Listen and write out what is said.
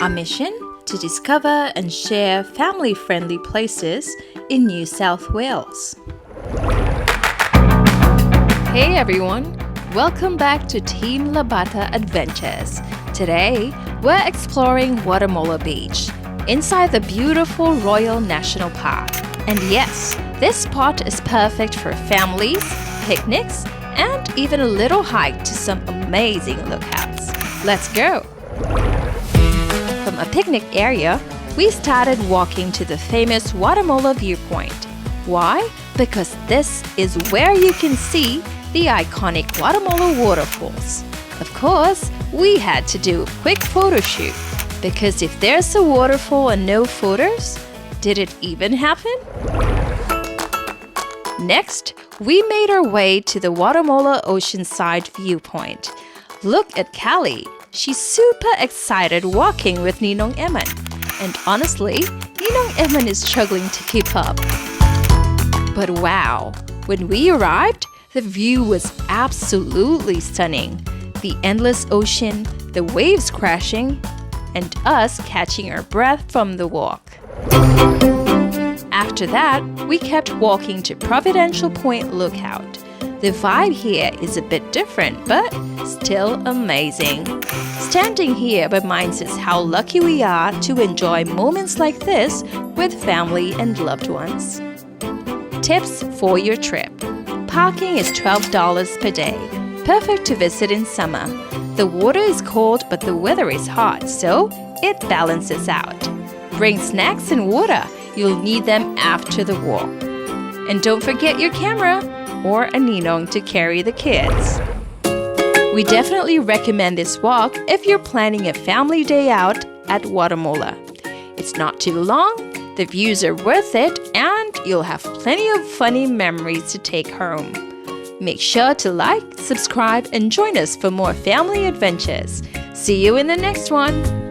Our mission? To discover and share family-friendly places in New South Wales. Hey everyone! Welcome back to Team Labata Adventures. Today, we're exploring Wattamolla Beach, inside the beautiful Royal National Park. And yes, this spot is perfect for families, picnics, and even a little hike to some amazing lookouts. Let's go! From a picnic area, we started walking to the famous Wattamolla viewpoint. Why? Because this is where you can see the iconic Wattamolla waterfalls. Of course, we had to do a quick photo shoot, because if there's a waterfall and no photos, did it even happen? Next, we made our way to the Wattamolla Oceanside viewpoint. Look at Callie. She's super excited walking with Ninong Eman. And honestly, Ninong Eman is struggling to keep up. But wow, when we arrived, the view was absolutely stunning. The endless ocean, the waves crashing, and us catching our breath from the walk. After that, we kept walking to Providential Point Lookout. The vibe here is a bit different, but still amazing. Standing here reminds us how lucky we are to enjoy moments like this with family and loved ones. Tips for your trip. Parking is $12 per day, perfect to visit in summer. The water is cold but the weather is hot, so it balances out. Bring snacks and water. You'll need them after the walk. And don't forget your camera or a Ninong to carry the kids. We definitely recommend this walk if you're planning a family day out at Wattamolla. It's not too long, the views are worth it, and you'll have plenty of funny memories to take home. Make sure to like, subscribe, and join us for more family adventures. See you in the next one!